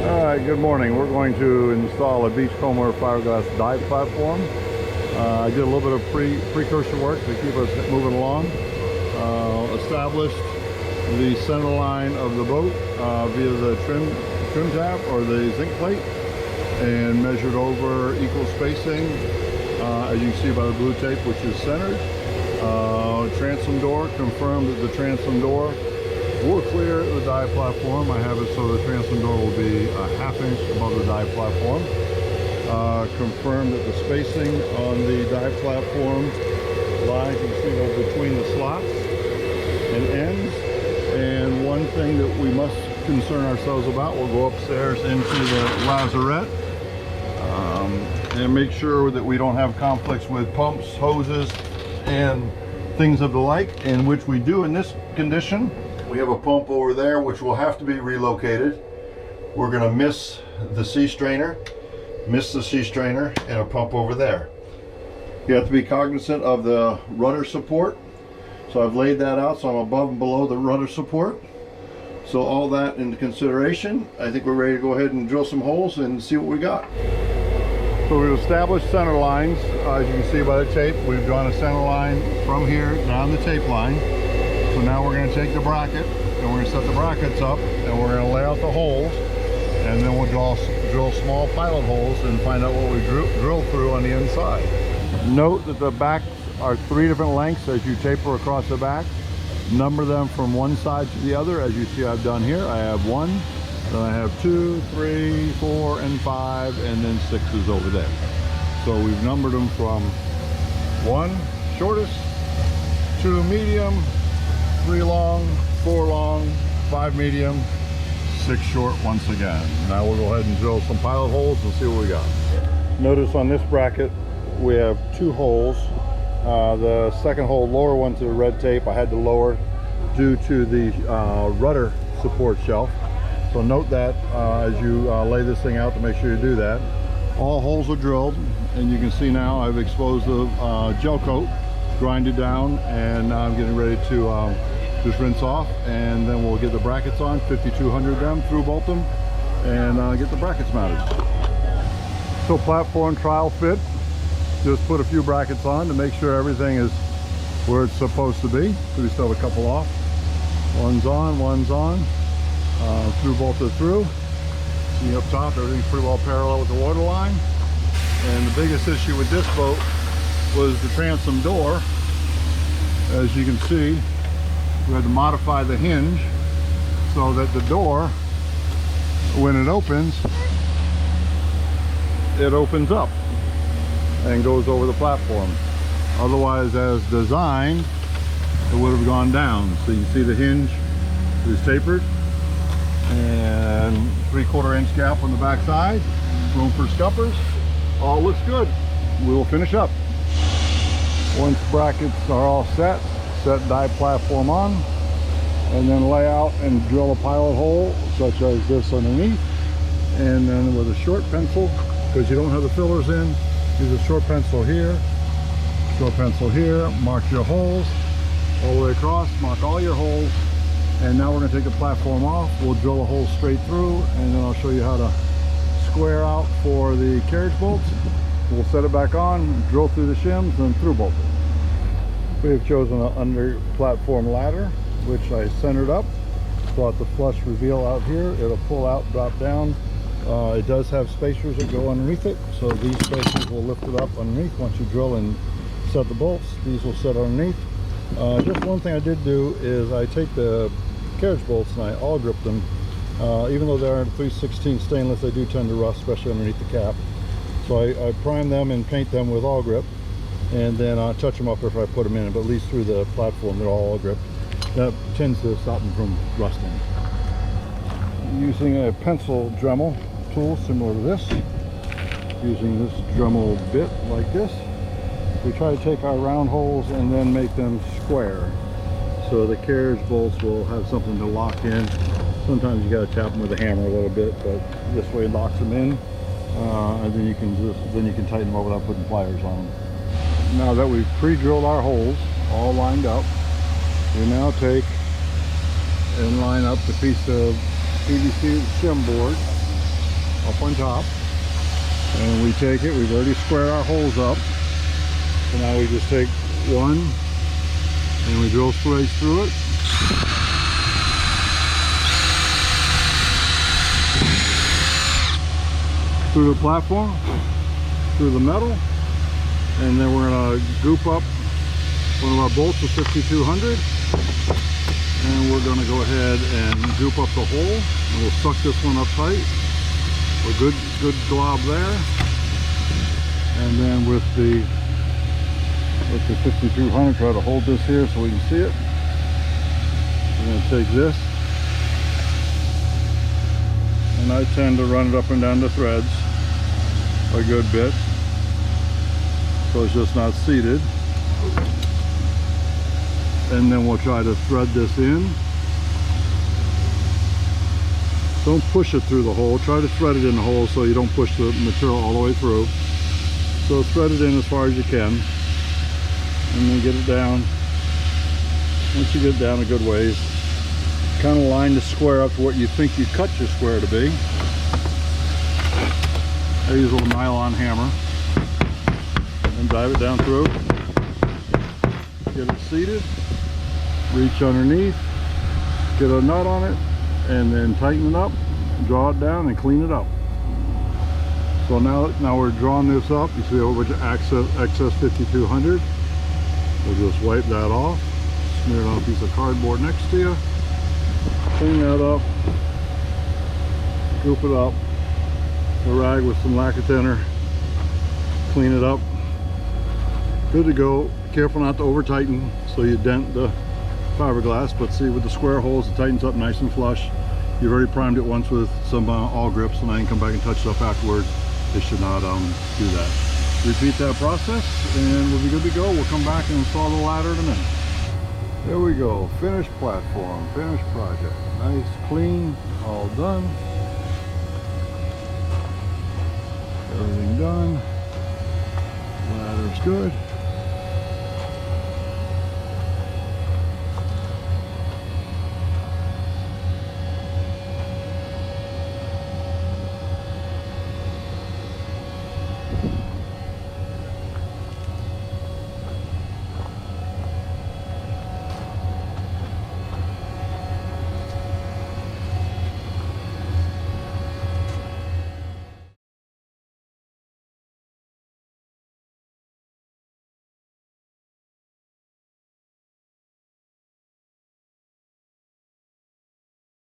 Alright, good morning. We're going to install a Beachcomber Fiberglass dive platform. I did a little bit of precursor work to keep us moving along. Established the center line of the boat via the trim tab or the zinc plate, and measured over equal spacing, as you can see by the blue tape, which is centered. Transom door, confirmed that the transom door will clear the dive platform. I have it so the transom door will be a ½ inch above the dive platform. Confirmed that the spacing on the dive platform lies, you can see, over between the slots and ends. And one thing that we must concern ourselves about, we'll go upstairs into the lazarette and make sure that we don't have conflicts with pumps, hoses, and things of the like, in which we do in this condition. We have a pump over there which will have to be relocated. We're going to miss the sea strainer, and a pump over there. You have to be cognizant of the rudder support. So I've laid that out so I'm above and below the rudder support. So all that into consideration, I think we're ready to go ahead and drill some holes and see what we got. So we've established center lines. As you can see by the tape, we've drawn a center line from here down the tape line. So now we're going to take the bracket and we're going to set the brackets up and we're going to lay out the holes, and then we'll drill small pilot holes and find out what we drill through on the inside. Note that the backs are 3 different lengths as you taper across the back. Number them from one side to the other, as you see I've done here. I have 1, then I have 2, 3, 4, and 5, and then 6 is over there. So we've numbered them from 1 shortest, 2 medium, 3 long, 4 long, 5 medium, 6 short once again. Now we'll go ahead and drill some pilot holes and see what we got. Notice on this bracket we have 2 holes. The second hole, lower one to the red tape, I had to lower due to the rudder support shelf. So note that as you lay this thing out, to make sure you do that. All holes are drilled, and you can see now I've exposed the gel coat, grinded down, and now I'm getting ready to just rinse off, and then we'll get the brackets on, 5200 them, through bolt them, and get the brackets mounted. So platform trial fit. Just put a few brackets on to make sure everything is where it's supposed to be. So we still have a couple off. One's on, through bolted through. See up top, everything's pretty well parallel with the water line. And the biggest issue with this boat was the transom door. As you can see, we had to modify the hinge so that the door, when it opens up and goes over the platform. Otherwise, as designed, it would have gone down. So you see the hinge is tapered, and 3/4 inch gap on the back side, room for scuppers. All looks good. We will finish up. Once brackets are all set dive platform on, and then lay out and drill a pilot hole such as this underneath, and then with a short pencil, because you don't have the fillers in, use a short pencil here, mark your holes all the way across, mark all your holes. And now we're going to take the platform off. We'll drill a hole straight through, and then I'll show you how to square out for the carriage bolts. We'll set it back on, drill through the shims, and through bolt it. We have chosen an under platform ladder, which I centered up. Brought the flush reveal out here. It'll pull out, drop down. It does have spacers that go underneath it, so these spacers will lift it up underneath. Once you drill and set the bolts, these will set underneath. Just one thing I did do is I take the carriage bolts and I all grip them. Even though they're 3/16 stainless, they do tend to rust, especially underneath the cap. So I prime them and paint them with all grip, and then I'll touch them up if I put them in, but at least through the platform they're all grip. That tends to stop them from rusting. Using a pencil Dremel tool similar to this, using this Dremel bit like this, we try to take our round holes and then make them square, so the carriage bolts will have something to lock in. Sometimes you got to tap them with a hammer a little bit, but this way it locks them in, and then you can tighten them up without putting pliers on them. Now that we've pre-drilled our holes, all lined up. We now take and line up the piece of PVC shim board up on top, and we take it, we've already squared our holes up, so now we just take one and we drill straight through it. Through the platform, through the metal, and then we're going to goop up one of our bolts with 5200, and we're going to go ahead and goop up the hole, and we'll suck this one up tight. A good glob there, and then with the 5200, try to hold this here so we can see it. We're going to take this, and I tend to run it up and down the threads a good bit, so it's just not seated. And then we'll try to thread this in. Don't push it through the hole, try to thread it in the hole so you don't push the material all the way through. So thread it in as far as you can, and then get it down. Once you get it down a good ways, kind of line the square up to what you think you cut your square to be. I use a little nylon hammer and drive it down through. Get it seated, reach underneath, get a nut on it, and then tighten it up, draw it down, and clean it up. So now we're drawing this up. You see a whole bunch of excess 5200. We'll just wipe that off, smear it on a piece of cardboard next to you, clean that up, scoop it up, a rag with some lacquer thinner, clean it up. Good to go. Be careful not to over tighten so you dent the fiberglass, but see, with the square holes it tightens up nice and flush. You've already primed it once with some all grips, and I can come back and touch it up afterwards. It should not do that. Repeat that process and we'll be good to go. We'll come back and install the ladder in a minute. There we go, finished platform, finished project. Nice, clean, all done. Everything done. Ladder's good.